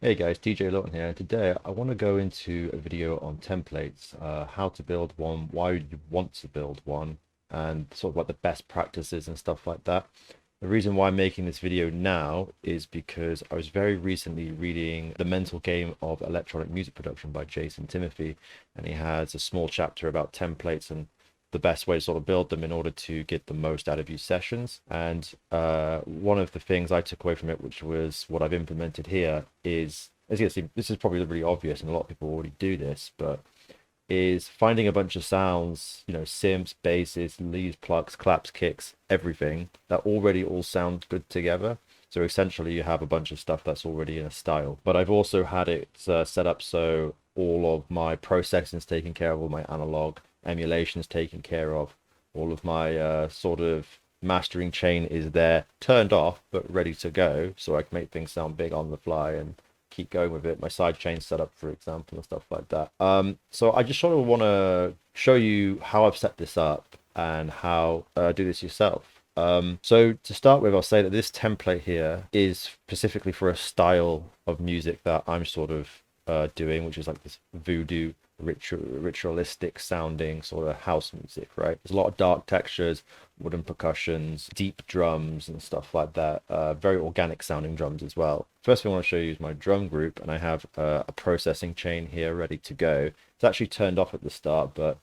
Hey guys, DJ Lawton here. Today I want to go into a video on templates, how to build one, why you want to build one, and sort of like the best practices and stuff like that. The reason why I'm making this video now is because I was very recently reading The Mental Game of Electronic Music Production by Jason Timothy, and he has a small chapter about templates and the best way to sort of build them in order to get the most out of your sessions. And one of the things I took away from it, which was what I've implemented here, is, as you can see, this is probably really obvious and a lot of people already do this, but is finding a bunch of sounds, synths, basses, leads, plucks, claps, kicks, everything that already all sound good together. So essentially you have a bunch of stuff that's already in a style. But I've also had it set up so all of my processing is taken care of, all my analog emulation is taken care of, all of my sort of mastering chain is there, turned off, but ready to go, so I can make things sound big on the fly and keep going with it. My side chain set up, for example, and stuff like that. So I just sort of want to show you how I've set this up and how do this yourself. So to start with, I'll say that this template here is specifically for a style of music that I'm sort of doing, which is like this voodoo ritualistic sounding sort of house music, right? There's a lot of dark textures, wooden percussions, deep drums and stuff like that. Very organic sounding drums as well. First thing I want to show you is my drum group, and I have a processing chain here ready to go. It's actually turned off at the start, but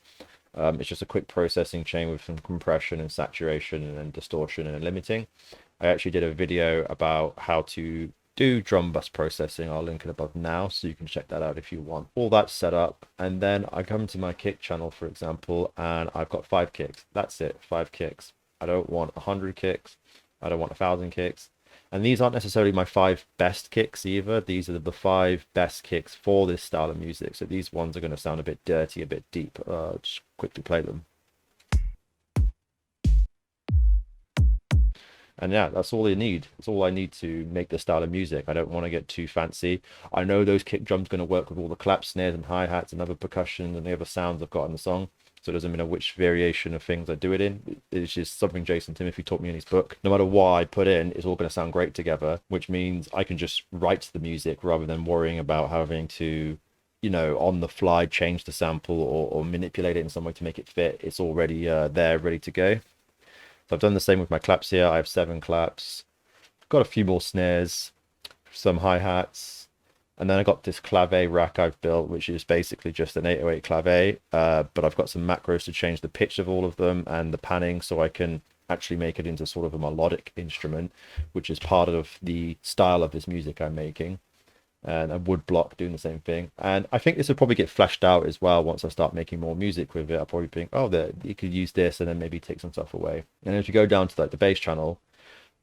it's just a quick processing chain with some compression and saturation and then distortion and limiting. I actually did a video about how to do drum bus processing. I'll link it above now, so you can check that out if you want. All that's set up, and then I come to my kick channel, for example, and I've got 5 kicks. That's it, 5 kicks. I don't want 100 kicks. I don't want 1,000 kicks. And these aren't necessarily my 5 best kicks either. These are the 5 best kicks for this style of music. So these ones are going to sound a bit dirty, a bit deep. Just quickly play them. And yeah, that's all you need. That's all I need to make this style of music. I don't want to get too fancy. I know those kick drums going to work with all the claps, snares, and hi-hats and other percussion and the other sounds I've got in the song. So it doesn't matter which variation of things I do it in. It's just something Jason Timothy taught me in his book. No matter what I put in, it's all going to sound great together, which means I can just write the music rather than worrying about having to, on the fly change the sample or manipulate it in some way to make it fit. It's already there, ready to go. So I've done the same with my claps here. I have 7 claps. Got a few more snares, some hi-hats, and then I got this clave rack I've built, which is basically just an 808 clave, but I've got some macros to change the pitch of all of them and the panning so I can actually make it into sort of a melodic instrument, which is part of the style of this music I'm making. And a wood block doing the same thing. And I think this will probably get fleshed out as well once I start making more music with it. I'll probably think, oh, you could use this and then maybe take some stuff away. And if you go down to like the bass channel,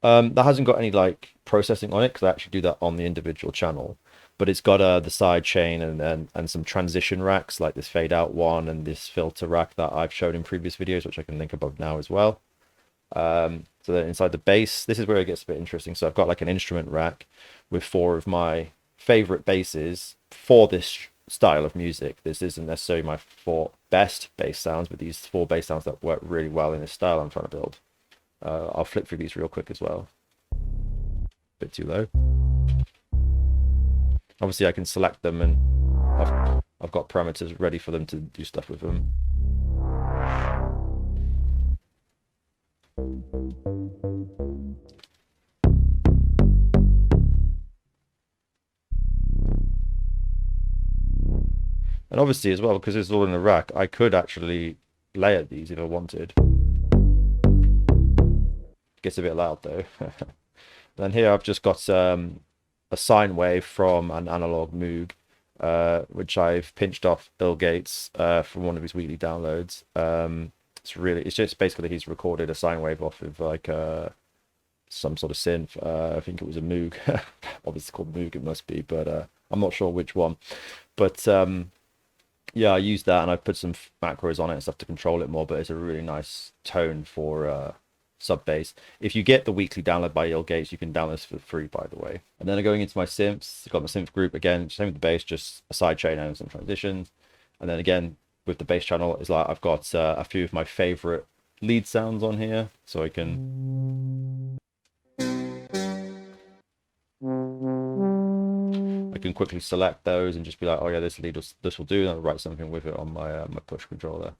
that hasn't got any like processing on it because I actually do that on the individual channel. But it's got the side chain and some transition racks like this fade out one and this filter rack that I've shown in previous videos, which I can link above now as well. So then inside the bass, this is where it gets a bit interesting. So I've got like an instrument rack with 4 of my favorite basses for this style of music. This isn't necessarily my 4 best bass sounds, but these 4 bass sounds that work really well in this style I'm trying to build. I'll flip through these real quick as well. Bit too low. Obviously I can select them and I've got parameters ready for them to do stuff with them. And obviously as well, because it's all in the rack, I could actually layer these if I wanted. Gets a bit loud though. Then here I've just got a sine wave from an analog Moog, which I've pinched off Bill Gates from one of his weekly downloads. It's just basically he's recorded a sine wave off of like some sort of synth. I think it was a Moog. Obviously called Moog it must be, but I'm not sure which one. But yeah, I used that and I put some macros on it and stuff to control it more, but it's a really nice tone for sub bass. If you get the weekly download by Il Gates, you can download this for free, by the way. And then going into my synths, I've got my synth group again, same with the bass, just a side chain and some transitions. And then again, with the bass channel, is like I've got a few of my favorite lead sounds on here, so I can I can quickly select those and just be like, oh yeah, this will do, and I'll write something with it on my push controller.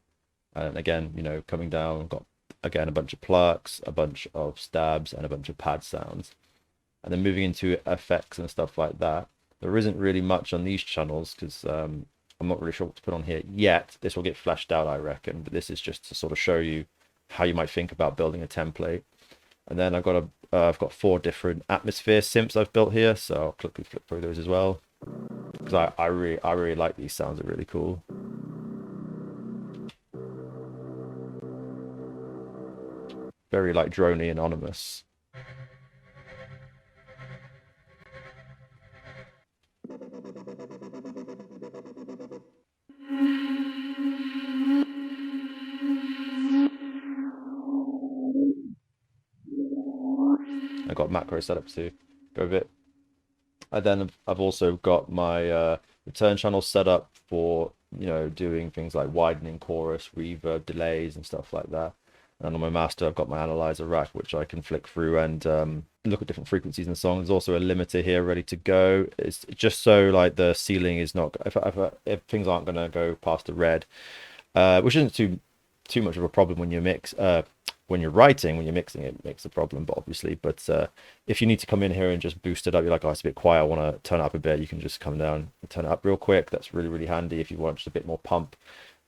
And again, you know, coming down, I've got again a bunch of plucks, a bunch of stabs, and a bunch of pad sounds. And then moving into effects and stuff like that, there isn't really much on these channels because I'm not really sure what to put on here yet. This will get fleshed out, I reckon, but this is just to sort of show you how you might think about building a template. And then I've got 4 different atmosphere synths I've built here, so I'll quickly flip through those as well because I really like these sounds. They're really cool. Very like droney, anonymous. I've got macro set up to go with it. And then I've also got my return channel set up for, you know, doing things like widening chorus, reverb, delays, and stuff like that. And on my master, I've got my analyzer rack, which I can flick through and look at different frequencies in the song. There's also a limiter here ready to go. It's just so like the ceiling is not, if things aren't going to go past the red, which isn't too much of a problem when you mix. When you're writing, when you're mixing, it makes a problem, but obviously. But if you need to come in here and just boost it up, you're like, oh, it's a bit quiet, I want to turn it up a bit, you can just come down and turn it up real quick. That's really, really handy if you want just a bit more pump,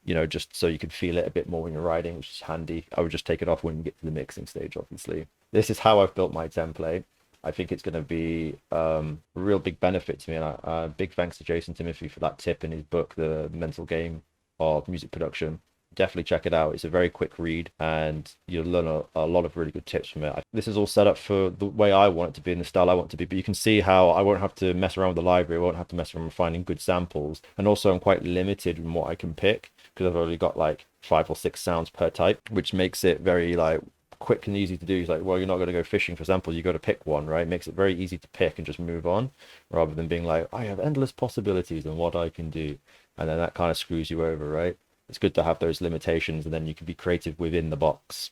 you know, just so you can feel it a bit more when you're writing, which is handy. I would just take it off when you get to the mixing stage, obviously. This is how I've built my template. I think it's going to be a real big benefit to me. And big thanks to Jason Timothy for that tip in his book, The Mental Game of Music Production. Definitely check it out. It's a very quick read and you'll learn a lot of really good tips from it. This is all set up for the way I want it to be and the style I want it to be, but you can see how I won't have to mess around with the library. I won't have to mess around with finding good samples. And also I'm quite limited in what I can pick because I've already got like 5 or 6 sounds per type, which makes it very like quick and easy to do. It's like, well, you're not going to go fishing for samples, you got to pick one, right? It makes it very easy to pick and just move on rather than being like, I have endless possibilities and what I can do. And then that kind of screws you over, right? It's good to have those limitations and then you can be creative within the box,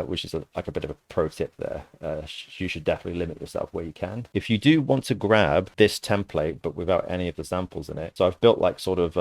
which is like a bit of a pro tip there. You should definitely limit yourself where you can. If you do want to grab this template, but without any of the samples in it. So I've built like sort of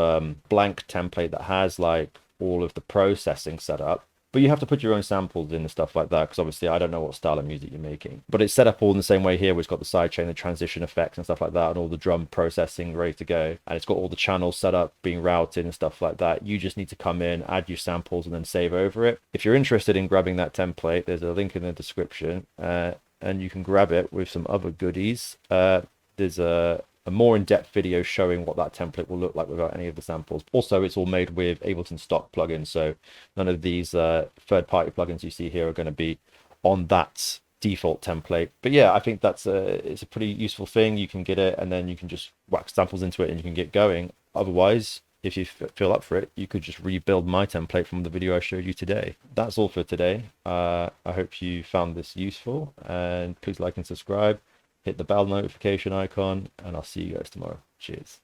blank template that has like all of the processing set up. But you have to put your own samples in and stuff like that, because obviously I don't know what style of music you're making. But it's set up all in the same way here, where it's got the sidechain, the transition effects and stuff like that, and all the drum processing ready to go. And it's got all the channels set up, being routed and stuff like that. You just need to come in, add your samples, and then save over it. If you're interested in grabbing that template, there's a link in the description, and you can grab it with some other goodies. There's a more in-depth video showing what that template will look like without any of the samples. Also, it's all made with Ableton stock plugins, so none of these third-party plugins you see here are going to be on that default template. But yeah, I think it's a pretty useful thing. You can get it, and then you can just whack samples into it, and you can get going. Otherwise, if you feel up for it, you could just rebuild my template from the video I showed you today. That's all for today. I hope you found this useful, and please like and subscribe. Hit the bell notification icon, and I'll see you guys tomorrow. Cheers.